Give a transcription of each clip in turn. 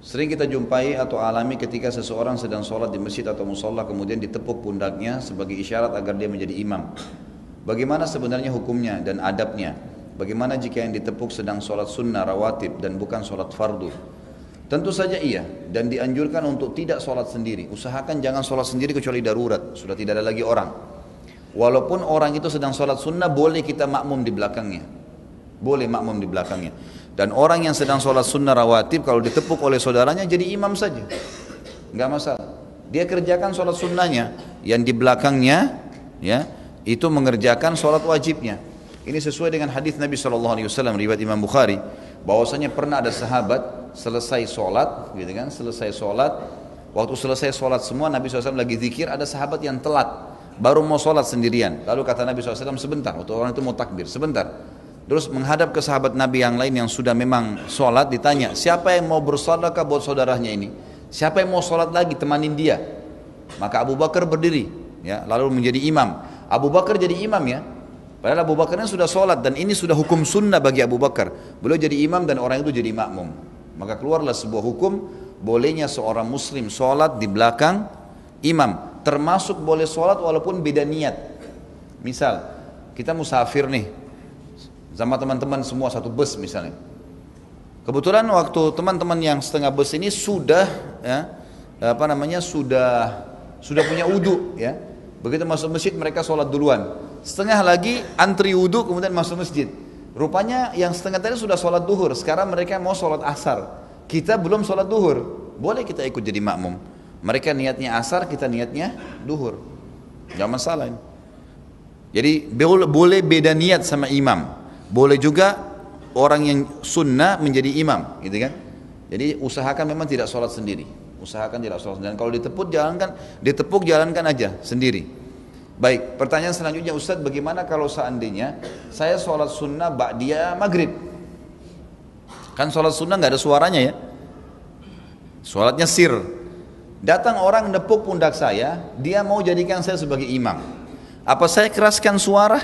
Sering kita jumpai atau alami ketika seseorang sedang sholat di masjid atau musola kemudian ditepuk pundaknya sebagai isyarat agar dia menjadi imam. Bagaimana sebenarnya hukumnya dan adabnya? Bagaimana jika yang ditepuk sedang sholat sunnah rawatib dan bukan sholat fardu? Tentu saja iya, dan dianjurkan untuk tidak sholat sendiri. Usahakan jangan sholat sendiri kecuali darurat, sudah tidak ada lagi orang. Walaupun orang itu sedang sholat sunnah, boleh kita makmum di belakangnya. Boleh makmum di belakangnya. Dan orang yang sedang sholat sunnah rawatib kalau ditepuk oleh saudaranya jadi imam saja, nggak masalah. Dia kerjakan sholat sunnahnya, yang di belakangnya ya itu mengerjakan sholat wajibnya. Ini sesuai dengan hadis Nabi SAW riwayat Imam Bukhari, bahwasanya pernah ada sahabat selesai sholat, gitu kan? Waktu selesai sholat semua Nabi SAW lagi zikir, ada sahabat yang telat, baru mau sholat sendirian. Lalu kata Nabi SAW sebentar, waktu orang itu mau takbir, sebentar. Terus menghadap ke sahabat Nabi yang lain yang sudah memang sholat, ditanya, siapa yang mau bersedekah buat saudaranya ini? Siapa yang mau sholat lagi, temanin dia? Maka Abu Bakar berdiri, ya, lalu menjadi imam. Abu Bakar jadi imam ya, padahal Abu Bakarnya sudah sholat dan ini sudah hukum sunnah bagi Abu Bakar. Beliau jadi imam dan orang itu jadi makmum. Maka keluarlah sebuah hukum, bolehnya seorang muslim sholat di belakang imam. Termasuk boleh sholat walaupun beda niat. Misal, kita musafir nih, sama teman-teman semua satu bus misalnya. Kebetulan waktu teman-teman yang setengah bus ini sudah sudah punya wudu ya. Begitu masuk masjid mereka sholat duluan. Setengah lagi antri wudu kemudian masuk masjid. Rupanya yang setengah tadi sudah sholat duhur. Sekarang mereka mau sholat asar. Kita belum sholat duhur. Boleh kita ikut jadi makmum. Mereka niatnya asar, kita niatnya duhur. Gak masalah ini. Jadi boleh beda niat sama imam. Boleh juga orang yang sunnah menjadi imam, gitu kan? Jadi usahakan memang tidak sholat sendiri. Usahakan tidak sholat sendiri. Dan kalau ditepuk jalankan aja sendiri. Baik, pertanyaan selanjutnya Ustadz, bagaimana kalau seandainya saya sholat sunnah ba'diyah maghrib? Kan sholat sunnah nggak ada suaranya ya? Sholatnya sir. Datang orang nepuk pundak saya, dia mau jadikan saya sebagai imam. Apa saya keraskan suara?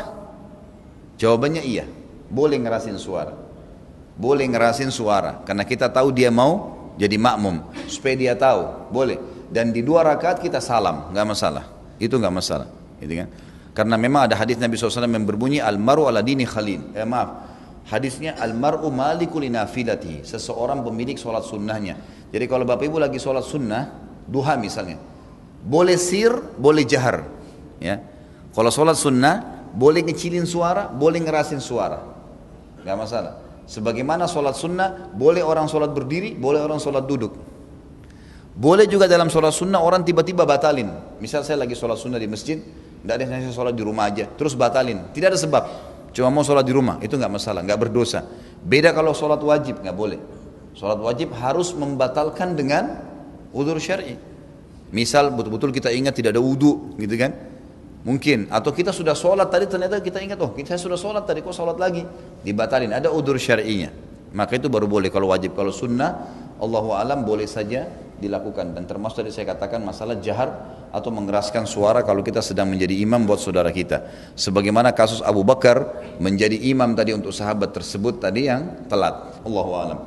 Jawabannya iya. Boleh ngerasin suara. Boleh ngerasin suara. Karena kita tahu dia mau jadi makmum. Supaya dia tahu. Boleh. Dan di 2 rakaat kita salam. Gak masalah. Itu gak masalah. Gitu kan? Karena memang ada hadis Nabi SAW yang berbunyi Al-mar'u ala dini khalil. Hadisnya Al-mar'u maliku li nafilati. Seseorang pemilik sholat sunnahnya. Jadi kalau bapak ibu lagi sholat sunnah, duha misalnya, boleh sir, boleh jahar. Ya. Kalau sholat sunnah, boleh ngecilin suara, boleh ngerasin suara. Gak masalah. Sebagaimana sholat sunnah, boleh orang sholat berdiri, boleh orang sholat duduk. Boleh juga dalam sholat sunnah orang tiba-tiba batalin. Misal saya lagi sholat sunnah di masjid, tidak ada yang saya sholat di rumah aja, terus batalin. Tidak ada sebab, cuma mau sholat di rumah, itu gak masalah, gak berdosa. Beda kalau sholat wajib, gak boleh. Sholat wajib harus membatalkan dengan udzur syar'i. Misal betul-betul kita ingat tidak ada wudu, gitu kan? Mungkin, atau kita sudah sholat tadi ternyata kita ingat, oh saya sudah sholat tadi kok sholat lagi, dibatalin, ada udzur syar'inya. Maka itu baru boleh kalau wajib. Kalau sunnah, Allahu a'lam boleh saja dilakukan. Dan termasuk tadi saya katakan masalah jahar atau mengeraskan suara kalau kita sedang menjadi imam buat saudara kita. Sebagaimana kasus Abu Bakar menjadi imam tadi untuk sahabat tersebut tadi yang telat. Allahu a'lam.